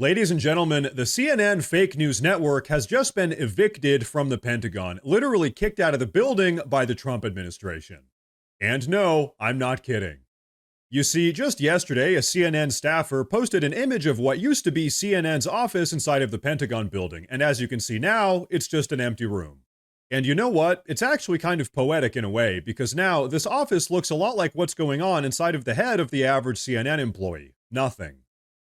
Ladies and gentlemen, the CNN fake news network has just been evicted from the Pentagon, literally kicked out of the building by the Trump administration. And no, I'm not kidding. You see, just yesterday, a CNN staffer posted an image of what used to be CNN's office inside of the Pentagon building, and as you can see now, it's just an empty room. And you know what? It's actually kind of poetic in a way, because now this office looks a lot like what's going on inside of the head of the average CNN employee. Nothing.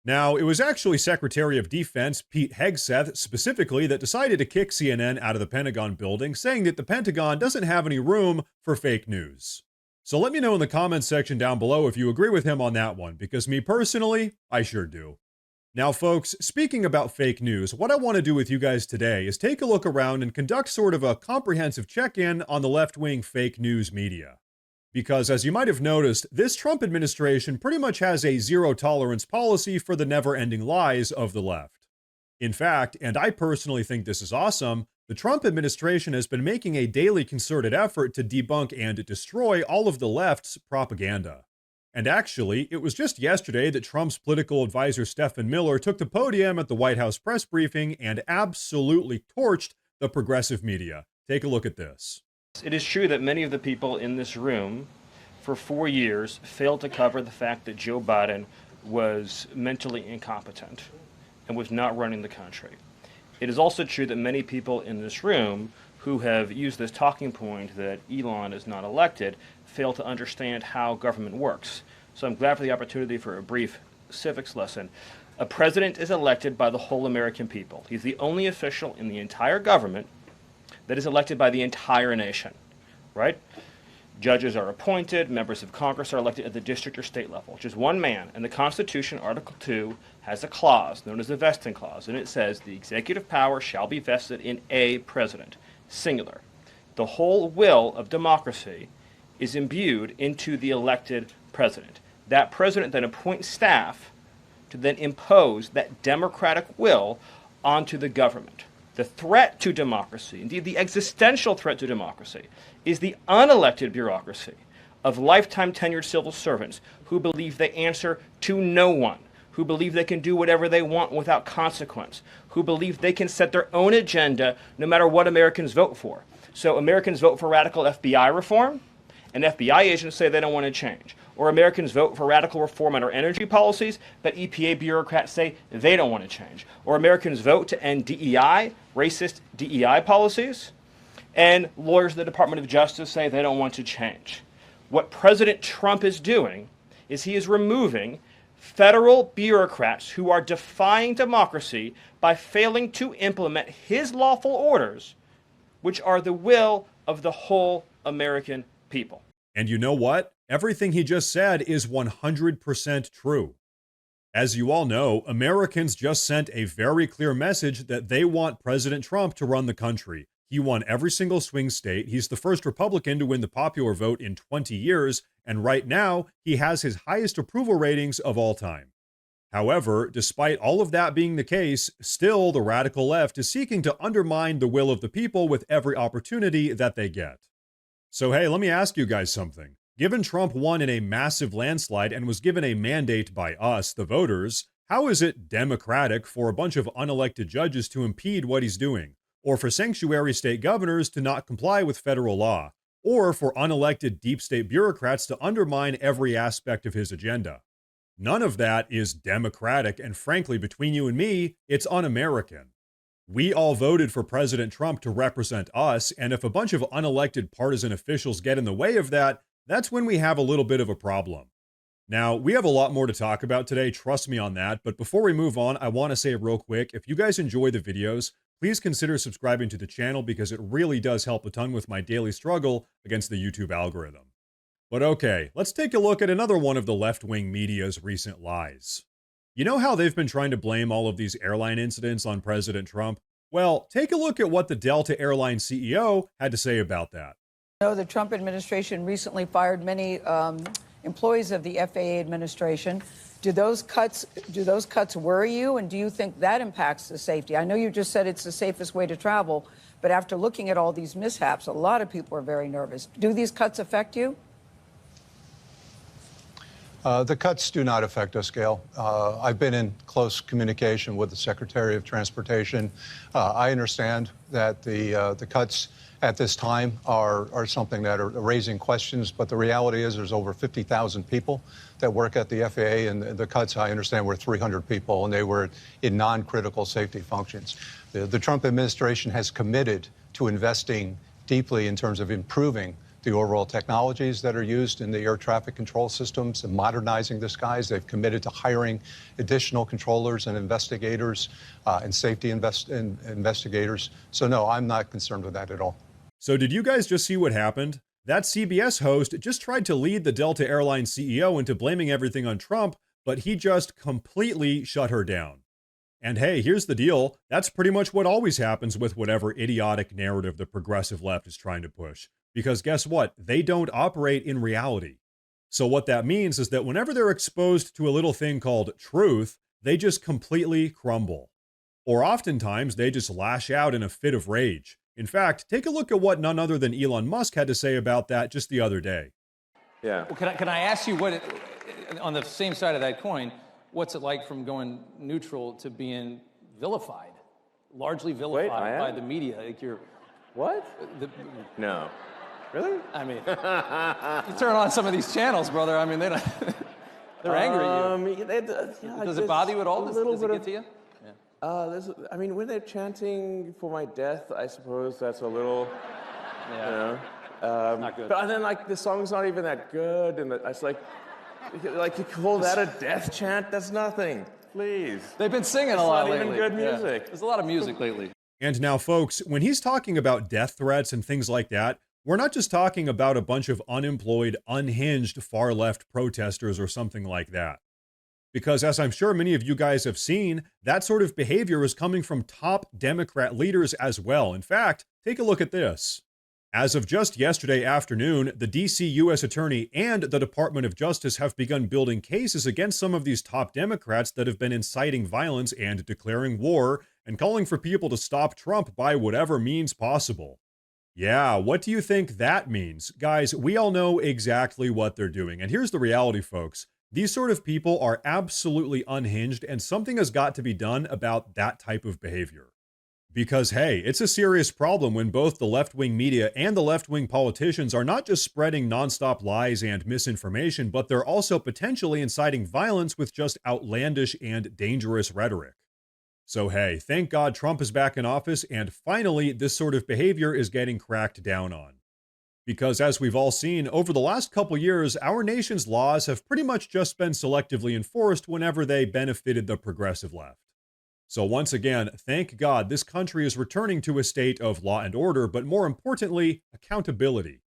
Now, it was actually Secretary of Defense Pete Hegseth specifically that decided to kick CNN out of the Pentagon building, saying that the Pentagon doesn't have any room for fake news. So let me know in the comments section down below if you agree with him on that one, because me personally, I sure do. Now folks, speaking about fake news, what I want to do with you guys today is take a look around and conduct sort of a comprehensive check-in on the left-wing fake news media. Because as you might have noticed, this Trump administration pretty much has a zero-tolerance policy for the never-ending lies of the left. In fact, and I personally think this is awesome, the Trump administration has been making a daily concerted effort to debunk and destroy all of the left's propaganda. And actually, it was just yesterday that Trump's political advisor Stephen Miller took the podium at the White House press briefing and absolutely torched the progressive media. Take a look at this. It is true that many of the people in this room for 4 years failed to cover the fact that Joe Biden was mentally incompetent and was not running the country. It is also true that many people in this room who have used this talking point that Elon is not elected fail to understand how government works. So I'm glad for the opportunity for a brief civics lesson. A president is elected by the whole American people. He's the only official in the entire government that is elected by the entire nation, right? Judges are appointed, members of Congress are elected at the district or state level, which is one man. And the Constitution, Article 2, has a clause known as the vesting clause, and it says the executive power shall be vested in a president, singular. The whole will of democracy is imbued into the elected president. That president then appoints staff to then impose that democratic will onto the government. The threat to democracy, indeed the existential threat to democracy, is the unelected bureaucracy of lifetime tenured civil servants who believe they answer to no one, who believe they can do whatever they want without consequence, who believe they can set their own agenda no matter what Americans vote for. So Americans vote for radical FBI reform, and FBI agents say they don't want to change. Or Americans vote for radical reform on our energy policies, but EPA bureaucrats say they don't want to change. Or Americans vote to end DEI, racist DEI policies, and lawyers of the Department of Justice say they don't want to change. What President Trump is doing is he is removing federal bureaucrats who are defying democracy by failing to implement his lawful orders, which are the will of the whole American people. And you know what? Everything he just said is 100% true. As you all know, Americans just sent a very clear message that they want President Trump to run the country. He won every single swing state. He's the first Republican to win the popular vote in 20 years, and right now, he has his highest approval ratings of all time. However, despite all of that being the case, still the radical left is seeking to undermine the will of the people with every opportunity that they get. So hey, let me ask you guys something. Given Trump won in a massive landslide and was given a mandate by us, the voters, how is it democratic for a bunch of unelected judges to impede what he's doing? Or for sanctuary state governors to not comply with federal law? Or for unelected deep state bureaucrats to undermine every aspect of his agenda? None of that is democratic, and frankly, between you and me, it's un-American. We all voted for President Trump to represent us, and if a bunch of unelected partisan officials get in the way of that, that's when we have a little bit of a problem. Now, we have a lot more to talk about today, trust me on that, but before we move on, I want to say real quick, if you guys enjoy the videos, please consider subscribing to the channel because it really does help a ton with my daily struggle against the YouTube algorithm. But okay, let's take a look at another one of the left-wing media's recent lies. You know how they've been trying to blame all of these airline incidents on President Trump? Well, take a look at what the Delta Airlines CEO had to say about that. The Trump administration recently fired many employees of the FAA administration. Do those cuts worry you, and do you think that impacts the safety? I know you just said it's the safest way to travel, but after looking at all these mishaps, a lot of people are very nervous. Do these cuts affect you? The cuts do not affect us, Gail. I've been in close communication with the Secretary of Transportation. I understand that the cuts at this time are something that are raising questions, but the reality is there's over 50,000 people that work at the FAA, and the cuts, I understand, were 300 people, and they were in non-critical safety functions. The Trump administration has committed to investing deeply in terms of improving the overall technologies that are used in the air traffic control systems and modernizing the skies. They've committed to hiring additional controllers and investigators and safety investigators. So no, I'm not concerned with that at all. So did you guys just see what happened? That CBS host just tried to lead the Delta Airlines CEO into blaming everything on Trump, but he just completely shut her down. And hey, here's the deal. That's pretty much what always happens with whatever idiotic narrative the progressive left is trying to push. Because guess what? They don't operate in reality. So what that means is that whenever they're exposed to a little thing called truth, they just completely crumble. Or oftentimes, they just lash out in a fit of rage. In fact, take a look at what none other than Elon Musk had to say about that just the other day. Yeah. Well, can I ask you on the same side of that coin, what's it like from going neutral to being vilified, largely vilified by the media? Like What? No. Really? I mean, you turn on some of these channels, brother. I mean, they're angry at you. Does it bother you at all? Does it get to you? I mean, when they're chanting for my death, I suppose that's a little, Not good. But then, like, the song's not even that good, and it's like you call that a death chant? That's nothing. Please. They've been singing a lot not lately. even good music. Yeah. There's a lot of music lately. And now, folks, when he's talking about death threats and things like that, we're not just talking about a bunch of unemployed, unhinged, far-left protesters or something like that. Because as I'm sure many of you guys have seen, that sort of behavior is coming from top Democrat leaders as well. In fact, take a look at this. As of just yesterday afternoon, the DC U.S. Attorney and the Department of Justice have begun building cases against some of these top Democrats that have been inciting violence and declaring war and calling for people to stop Trump by whatever means possible. Yeah, what do you think that means? Guys, we all know exactly what they're doing. And here's the reality, folks. These sort of people are absolutely unhinged, and something has got to be done about that type of behavior. Because, hey, it's a serious problem when both the left-wing media and the left-wing politicians are not just spreading nonstop lies and misinformation, but they're also potentially inciting violence with just outlandish and dangerous rhetoric. So hey, thank God Trump is back in office, and finally, this sort of behavior is getting cracked down on. Because as we've all seen, over the last couple years, our nation's laws have pretty much just been selectively enforced whenever they benefited the progressive left. So once again, thank God this country is returning to a state of law and order, but more importantly, accountability.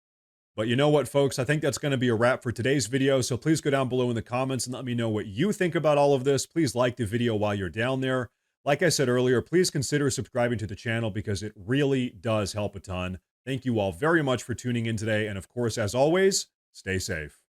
But you know what, folks? I think that's going to be a wrap for today's video, so please go down below in the comments and let me know what you think about all of this. Please like the video while you're down there. Like I said earlier, please consider subscribing to the channel because it really does help a ton. Thank you all very much for tuning in today. And of course, as always, stay safe.